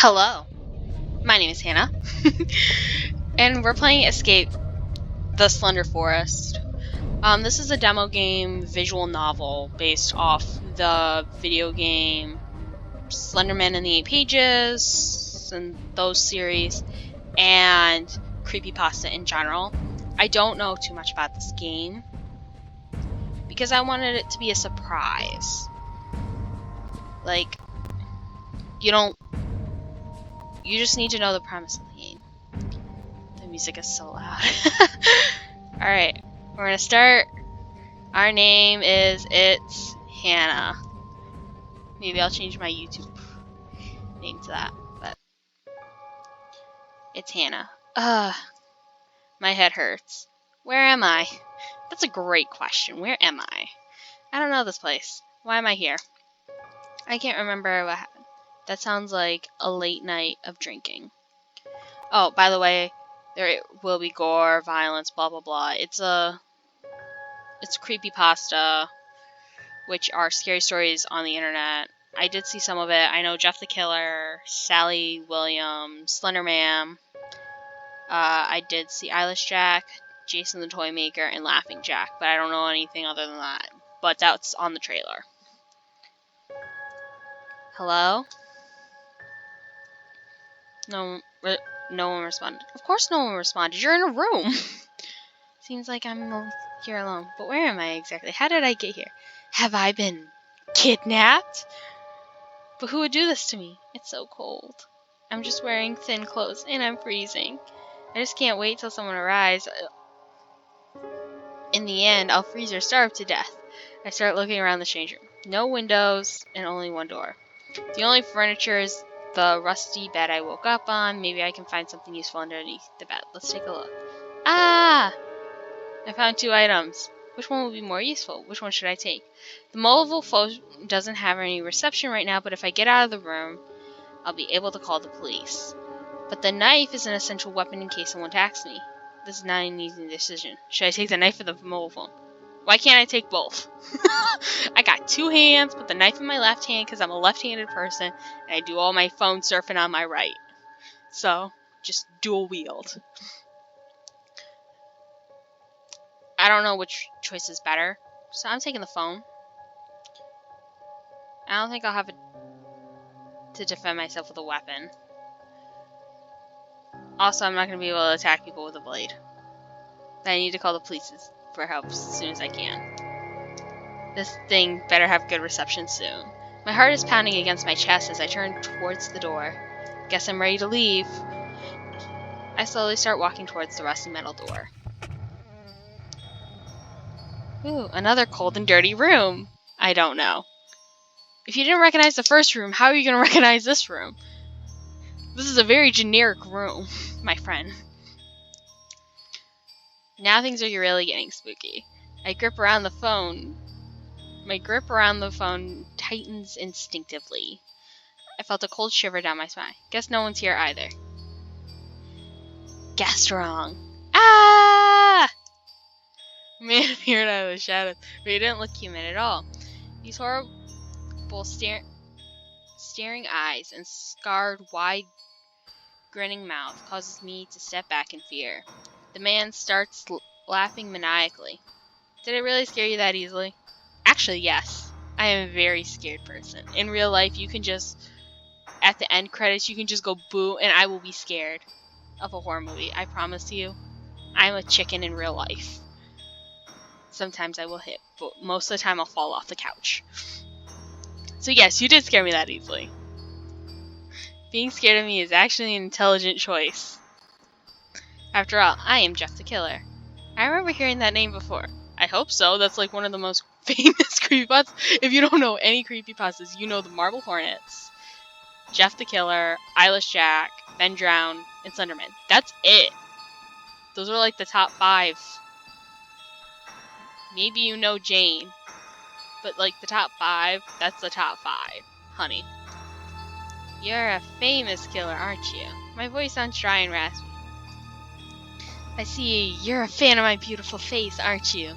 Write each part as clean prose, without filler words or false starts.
Hello, my name is Hannah, and we're playing Escape the Slender Forest. This is a demo game visual novel based off the video game Slenderman and the 8 Pages and those series, and creepypasta in general. I don't know too much about this game because I wanted it to be a surprise. Like, you just need to know the premise of the game. The music is so loud. Alright, we're gonna start. Our name is It's Hannah. Maybe I'll change my YouTube name to that, but it's Hannah. My head hurts. Where am I? That's a great question. Where am I? I don't know this place. Why am I here? I can't remember what happened. That sounds like a late night of drinking. Oh, by the way, there will be gore, violence, blah blah blah. It's creepypasta, which are scary stories on the internet. I did see some of it. I know Jeff the Killer, Sally Williams, Slenderman. I did see Eyelash Jack, Jason the Toy Maker, and Laughing Jack, but I don't know anything other than that. But that's on the trailer. Hello? No one responded. Of course no one responded. You're in a room. Seems like I'm here alone. But where am I exactly? How did I get here? Have I been kidnapped? But who would do this to me? It's so cold. I'm just wearing thin clothes and I'm freezing. I just can't wait till someone arrives. In the end, I'll freeze or starve to death. I start looking around the strange room. No windows and only one door. The only furniture is the rusty bed I woke up on. Maybe I can find something useful underneath the bed. Let's take a look. Ah! I found 2 items. Which one will be more useful? Which one should I take? The mobile phone doesn't have any reception right now, but if I get out of the room, I'll be able to call the police. But the knife is an essential weapon in case someone attacks me. This is not an easy decision. Should I take the knife or the mobile phone? Why can't I take both? I got 2 hands, put the knife in my left hand because I'm a left-handed person, and I do all my phone surfing on my right. So, just dual wield. I don't know which choice is better, so I'm taking the phone. I don't think I'll have to defend myself with a weapon. Also, I'm not going to be able to attack people with a blade. I need to call the police for help as soon as I can. This thing better have good reception soon. My heart is pounding against my chest as I turn towards the door. Guess I'm ready to leave. I slowly start walking towards the rusty metal door. Ooh, another cold and dirty room. I don't know. If you didn't recognize the first room, how are you going to recognize this room? This is a very generic room, my friend. Now things are really getting spooky. My grip around the phone tightens instinctively. I felt a cold shiver down my spine. Guess no one's here either. Guessed wrong. Ah! A man appeared out of the shadows, but he didn't look human at all. These horrible staring eyes and scarred, wide, grinning mouth causes me to step back in fear. The man starts laughing maniacally. Did it really scare you that easily? Actually, yes. I am a very scared person. In real life, you can just, at the end credits, you can just go boo, and I will be scared of a horror movie. I promise you. I'm a chicken in real life. Sometimes I will hit, but most of the time I'll fall off the couch. So yes, you did scare me that easily. Being scared of me is actually an intelligent choice. After all, I am Jeff the Killer. I remember hearing that name before. I hope so. That's like one of the most famous creepypastas. If you don't know any creepypastas, you know the Marble Hornets, Jeff the Killer, Eyelash Jack, Ben Drown, and Slenderman. That's it. Those are like the top 5. Maybe you know Jane. But like the top 5, that's the top 5. Honey. You're a famous killer, aren't you? My voice sounds dry and raspy. I see you're a fan of my beautiful face, aren't you?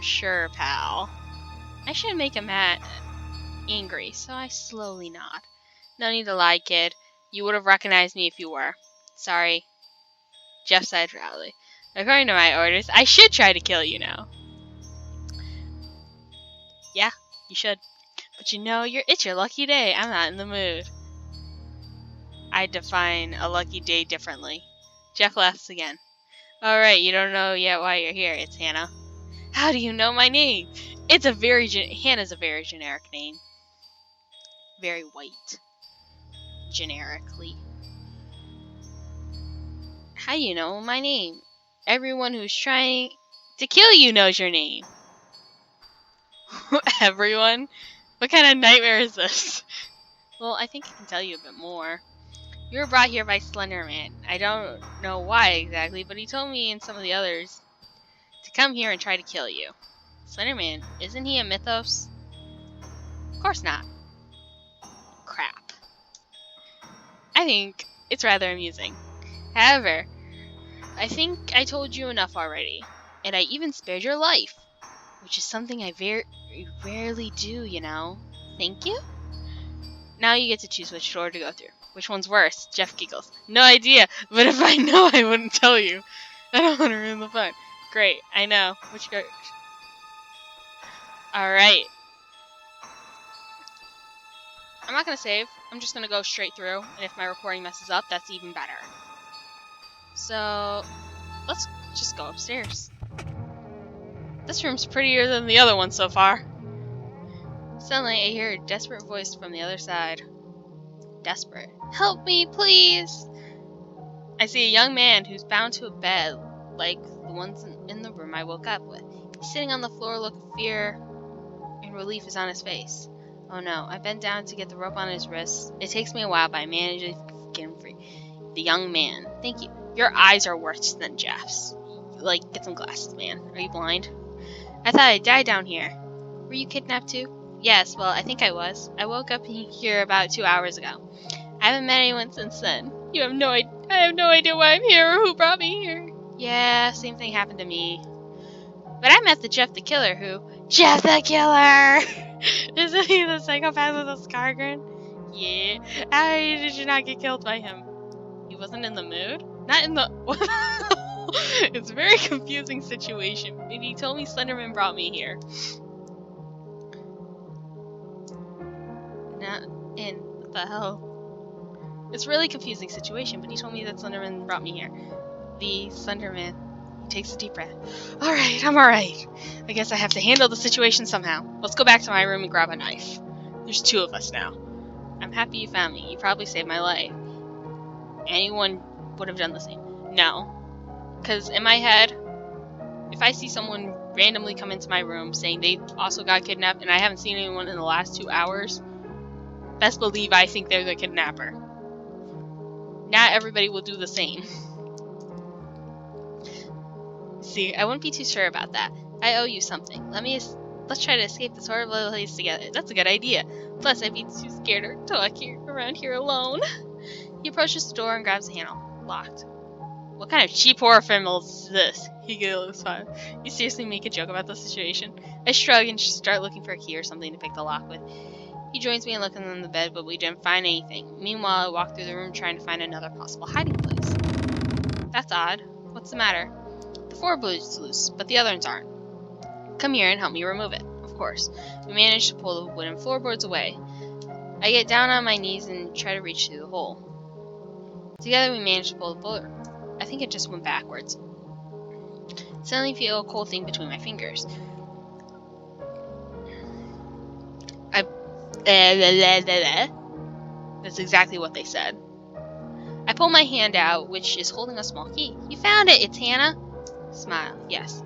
Sure, pal. I shouldn't make him angry, so I slowly nod. No need to lie, kid. You would have recognized me if you were. Sorry. Jeff sighed proudly. According to my orders, I should try to kill you now. Yeah, you should. But you know, it's your lucky day. I'm not in the mood. I define a lucky day differently. Jeff laughs again. Alright, you don't know yet why you're here. It's Hannah. How do you know my name? Hannah's a very generic name. Very white. Generically. How do you know my name? Everyone who's trying to kill you knows your name. Everyone? What kind of nightmare is this? Well, I think I can tell you a bit more. You were brought here by Slenderman. I don't know why exactly, but he told me and some of the others to come here and try to kill you. Slenderman, isn't he a mythos? Of course not. Crap. I think it's rather amusing. However, I think I told you enough already, and I even spared your life, which is something I very rarely do, you know. Thank you? Now you get to choose which door to go through. Which one's worse? Jeff giggles. No idea, but if I know, I wouldn't tell you. I don't want to ruin the fun. Great, I know. Which go? Alright. I'm not going to save. I'm just going to go straight through, and if my recording messes up, that's even better. So, let's just go upstairs. This room's prettier than the other one so far. Suddenly, I hear a desperate voice from the other side. Desperate. Help me, please! I see a young man who's bound to a bed, like the ones in the room I woke up with. He's sitting on the floor, look of fear and relief is on his face. Oh no, I bent down to get the rope on his wrist. It takes me a while, but I manage to get him free. The young man. Thank you. Your eyes are worse than Jeff's. Like, get some glasses, man. Are you blind? I thought I died down here. Were you kidnapped too? Yes, well, I think I was. I woke up here about 2 hours ago. I haven't met anyone since then. I have no idea why I'm here or who brought me here. Yeah, same thing happened to me. But I met the Jeff the Killer who... Jeff the Killer! Isn't he the psychopath with a scar grin? Yeah. How did you not get killed by him? He wasn't in the mood? Not in the... It's a very confusing situation. And he told me Slenderman brought me here. Not in... What the hell? It's a really confusing situation, but he told me that Slenderman brought me here. The Slenderman. He takes a deep breath. Alright, I'm alright. I guess I have to handle the situation somehow. Let's go back to my room and grab a knife. There's 2 of us now. I'm happy you found me. You probably saved my life. Anyone would have done the same. No. Because in my head, if I see someone randomly come into my room saying they also got kidnapped and I haven't seen anyone in the last 2 hours, best believe I think they're the kidnapper. Not everybody will do the same. See, I wouldn't be too sure about that. I owe you something. Let's try to escape this horrible place together. That's a good idea. Plus, I'd be too scared to walk around here alone. He approaches the door and grabs the handle. Locked. What kind of cheap horror film is this? He giggles. You seriously make a joke about the situation? I shrug and start looking for a key or something to pick the lock with. He joins me and looks on the bed, but we didn't find anything. Meanwhile, I walk through the room trying to find another possible hiding place. That's odd. What's the matter? The floorboard's loose, but the other ones aren't. Come here and help me remove it. Of course. We manage to pull the wooden floorboards away. I get down on my knees and try to reach through the hole. Together we manage to pull the board. I think it just went backwards. Suddenly feel a cold thing between my fingers. That's exactly what they said. I pull my hand out, which is holding a small key. You found it! It's Hannah! Smile. Yes.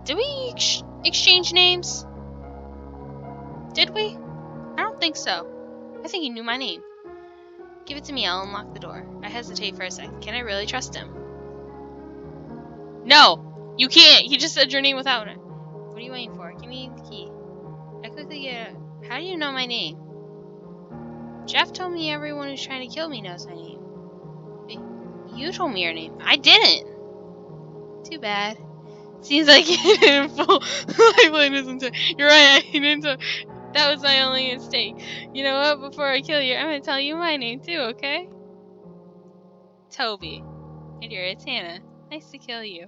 Did we exchange names? Did we? I don't think so. I think he knew my name. Give it to me, I'll unlock the door. I hesitate for a second. Can I really trust him? No! You can't! He just said your name without it. What are you waiting for? Give me the key. I quickly get it. How do you know my name? Jeff told me everyone who's trying to kill me knows my name. But you told me your name. I didn't! Too bad. Seems like you didn't full lifeline isn't it? You're right, I didn't. That was my only mistake. You know what? Before I kill you, I'm gonna tell you my name too, okay? Toby. And here, it's Hannah. Nice to kill you.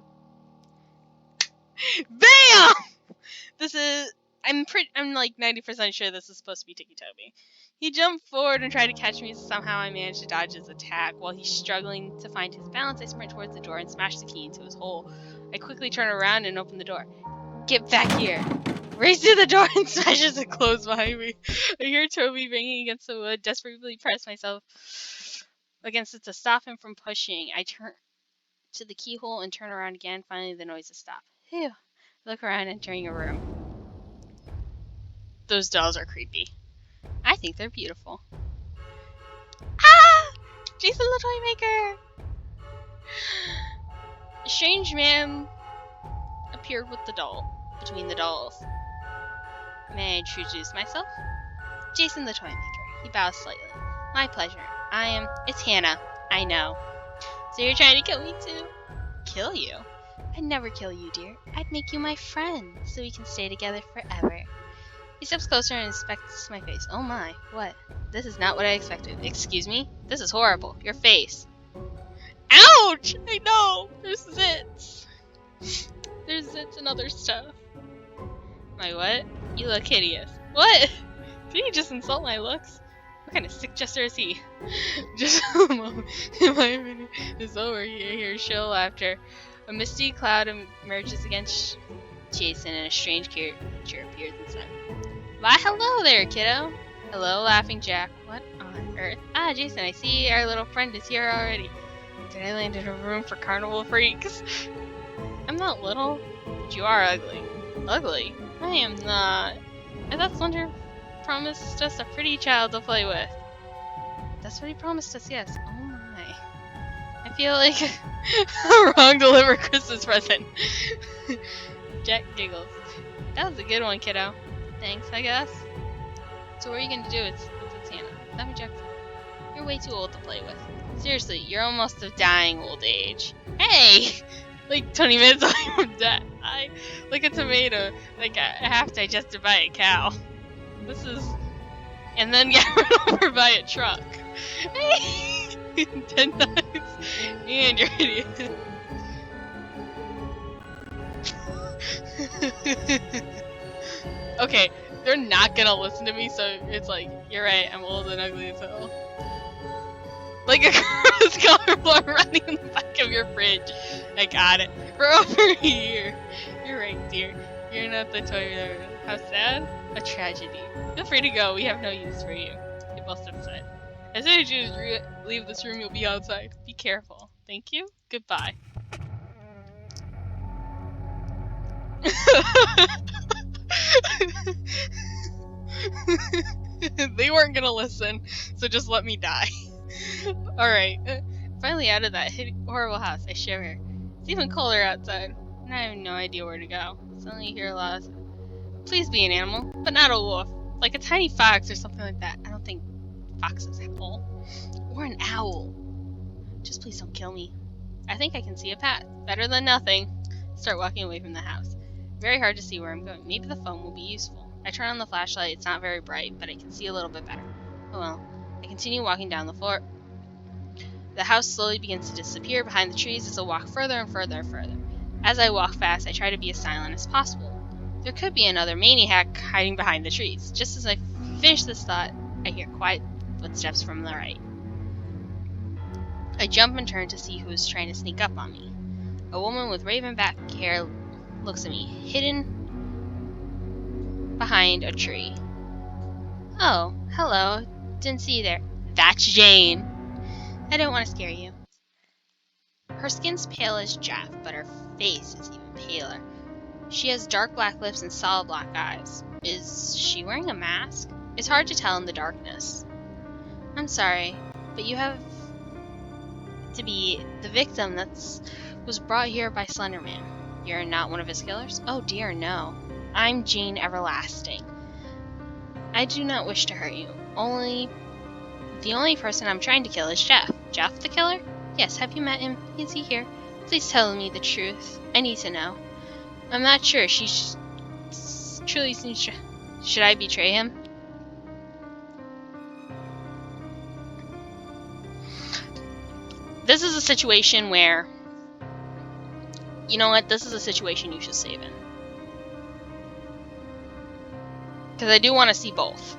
BAM! I'm like 90% sure this is supposed to be Tiki Toby. He jumped forward and tried to catch me, so somehow I managed to dodge his attack. While he's struggling to find his balance, I sprint towards the door and smash the key into his hole. I quickly turn around and open the door. Get back here! Race to the door and smashes it closed behind me. I hear Toby banging against the wood, desperately press myself against it to stop him from pushing. I turn to the keyhole and turn around again. Finally, the noises stop. Phew. Look around, entering a room. Those dolls are creepy. I think they're beautiful. Ah! Jason the Toy Maker! A strange man appeared with the doll, between the dolls. May I introduce myself? Jason the Toy Maker. He bows slightly. My pleasure. It's Hannah. I know. So you're trying to kill me too? Kill you? I'd never kill you, dear. I'd make you my friend, so we can stay together forever. He steps closer and inspects my face. Oh my, what? This is not what I expected. Excuse me? This is horrible. Your face. Ouch! I know! There's zits. There's zits and other stuff. My what? You look hideous. What? Did he just insult my looks? What kind of sick jester is he? Just a moment. My minute is over. You hear shrill laughter. A misty cloud emerges against Jason and a strange creature appears inside. Why, hello there, kiddo. Hello, laughing Jack. What on earth? Ah, Jason, I see our little friend is here already. Did I land in a room for carnival freaks? I'm not little, but you are ugly. Ugly? I am not. I thought Slender promised us a pretty child to play with. That's what he promised us, yes. Oh my. I feel like a wrong delivered Christmas present. Jack giggles. That was a good one, kiddo. Thanks, I guess. So what are you gonna do? It's Hannah. Let me check. You're way too old to play with. Seriously, you're almost of dying old age. Hey! Like 20 minutes away from death. Like a tomato, like half digested by a cow. This is... And then get run over by a truck. Hey! 10 times. And you're an idiot. Okay, they're not gonna listen to me, so it's like, you're right, I'm old and ugly as hell. Like a gross colorblind running in the back of your fridge. I got it. For over a year. You're right, dear. You're not the toy there. How sad? A tragedy. Feel free to go, we have no use for you. They both step aside. As soon as you leave this room, you'll be outside. Be careful. Thank you. Goodbye. They weren't gonna listen, so just let me die. Alright, finally out of that horrible house, I shiver. It's even colder outside, and I have no idea where to go. Suddenly you hear a lot of... Please be an animal, but not a wolf. Like a tiny fox or something like that. I don't think foxes howl. Or an owl. Just please don't kill me. I think I can see a path. Better than nothing. Start walking away from the house. Very hard to see where I'm going. Maybe the phone will be useful. I turn on the flashlight. It's not very bright, but I can see a little bit better. Oh well. I continue walking down the floor. The house slowly begins to disappear behind the trees as I walk further and further and further. As I walk fast, I try to be as silent as possible. There could be another maniac hiding behind the trees. Just as I finish this thought, I hear quiet footsteps from the right. I jump and turn to see who is trying to sneak up on me. A woman with raven back hair looks at me, hidden behind a tree. Oh, hello. Didn't see you there. That's Jane. I don't want to scare you. Her skin's pale as Jeff, but her face is even paler. She has dark black lips and solid black eyes. Is she wearing a mask? It's hard to tell in the darkness. I'm sorry, but you have to be the victim that was brought here by Slenderman. You're not one of his killers? Oh dear, no. I'm Jane Everlasting. I do not wish to hurt you. The only person I'm trying to kill is Jeff. Jeff the killer? Yes, have you met him? Is he here? Please tell me the truth. I need to know. I'm not sure. She truly seems Should I betray him? This is a situation where... You know what? This is a situation you should save in. Because I do want to see both.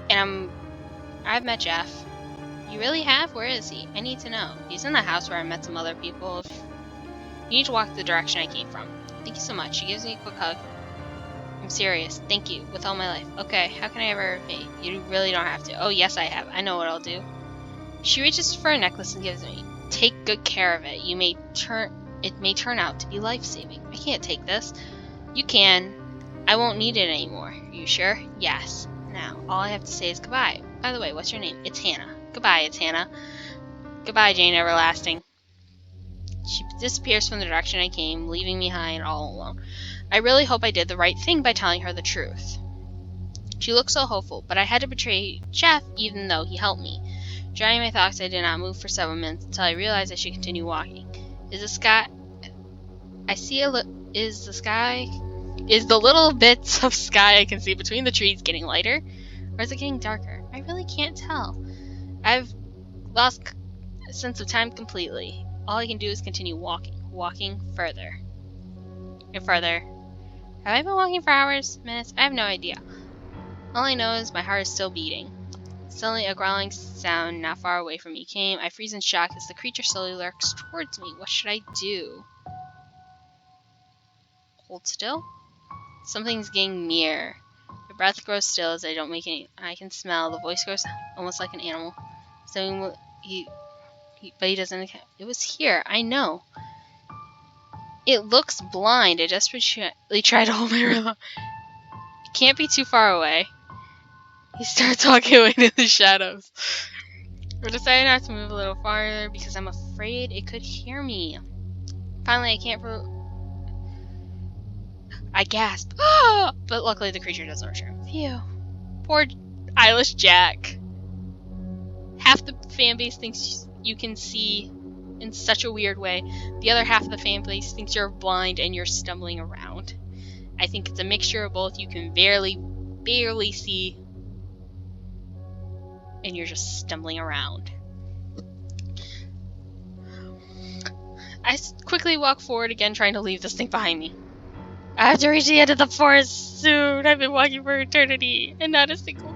And I've met Jeff. You really have? Where is he? I need to know. He's in the house where I met some other people. You need to walk the direction I came from. Thank you so much. She gives me a quick hug. I'm serious. Thank you. With all my life. Okay, how can I ever repay? You really don't have to. Oh, yes, I have. I know what I'll do. She reaches for a necklace and gives me. Take good care of it. It may turn out to be life-saving. I can't take this. You can. I won't need it anymore. Are you sure? Yes. Now, all I have to say is goodbye. By the way, what's your name? It's Hannah. Goodbye, it's Hannah. Goodbye, Jane Everlasting. She disappears from the direction I came, leaving me high and all alone. I really hope I did the right thing by telling her the truth. She looked so hopeful, but I had to betray Jeff even though he helped me. Drowning my thoughts, I did not move for several minutes until I realized I should continue walking. Is the little bits of sky I can see between the trees getting lighter? Or is it getting darker? I really can't tell. I've lost sense of time completely. All I can do is continue walking further and further. Have I been walking for hours, minutes? I have no idea. All I know is my heart is still beating. Suddenly, a growling sound not far away from me came. I freeze in shock as the creature slowly lurks towards me. What should I do? Hold still? Something's getting near. The breath grows still as I don't make any. I can smell. The voice grows almost like an animal. But he doesn't. It was here. I know. It looks blind. I desperately try to hold my breath. It can't be too far away. He starts walking away to the shadows. I decided not to move a little farther because I'm afraid it could hear me. Finally, I gasp. But luckily the creature doesn't return. Phew. Poor eyeless Jack. Half the fanbase thinks you can see in such a weird way. The other half of the fanbase thinks you're blind and you're stumbling around. I think it's a mixture of both. You can barely see, and you're just stumbling around. I quickly walk forward again, trying to leave this thing behind me. I have to reach the end of the forest soon. I've been walking for eternity, and not a single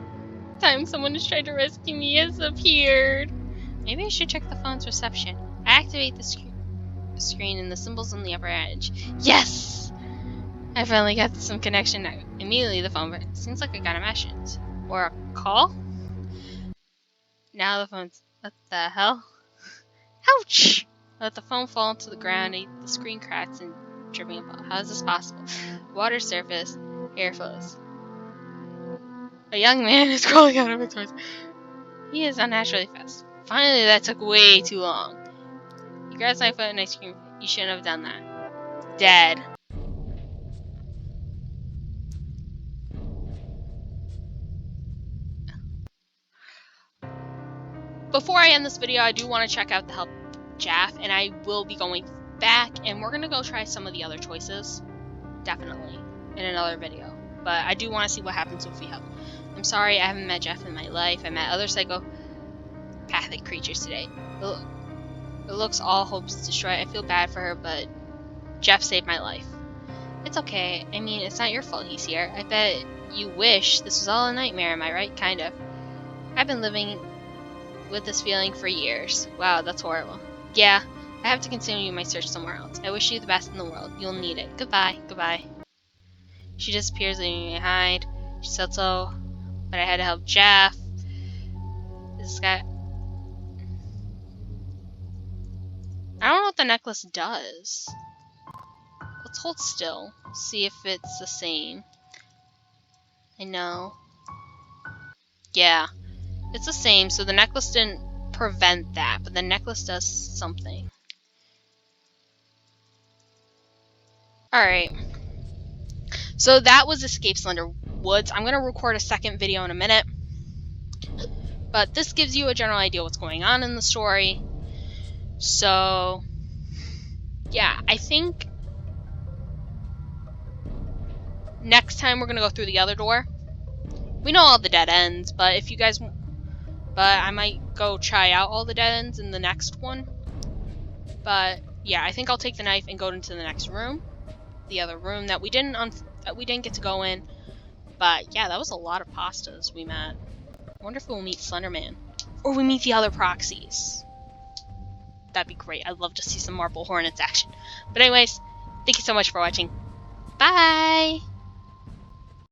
time someone has tried to rescue me has appeared. Maybe I should check the phone's reception. I activate the screen and the symbols on the upper edge. Yes! I finally got some connection. Immediately the phone rings. Seems like I got a message. Or a call? Now the phone's... What the hell? Ouch! I let the phone fall to the ground. The screen cracks and dripping about. How is this possible? Water surface. Air flows. A young man is crawling out of it towards... He is unnaturally fast. Finally, that took way too long. He grabs my foot and I scream, you shouldn't have done that. Dead. Before I end this video, I do want to check out the help Jaff, and I will be going back, and we're going to go try some of the other choices. Definitely. In another video. But I do want to see what happens if we help. I'm sorry I haven't met Jeff in my life. I met other psychopathic creatures today. It looks all hopes destroyed. I feel bad for her, but Jeff saved my life. It's okay. I mean, it's not your fault he's here. I bet you wish this was all a nightmare, am I right? Kind of. I've been living with this feeling for years. Wow, that's horrible. Yeah, I have to continue my search somewhere else. I wish you the best in the world. You'll need it. Goodbye. Goodbye. She disappears, leaving me behind. She said so, but I had to help Jeff. This guy... I don't know what the necklace does. Let's hold still. See if it's the same. I know. Yeah. It's the same, so the necklace didn't prevent that, but the necklace does something. Alright. So that was Escape Slender Woods. I'm going to record a second video in a minute. But this gives you a general idea what's going on in the story. So, yeah, I think next time we're gonna go through the other door. We know all the dead ends, but if you guys... But I might go try out all the dead ends in the next one. But yeah, I think I'll take the knife and go into the next room. The other room that we didn't get to go in. But yeah, that was a lot of pastas we met. I wonder if we'll meet Slenderman. Or we meet the other proxies. That'd be great. I'd love to see some Marble Hornets action. But anyways, thank you so much for watching. Bye!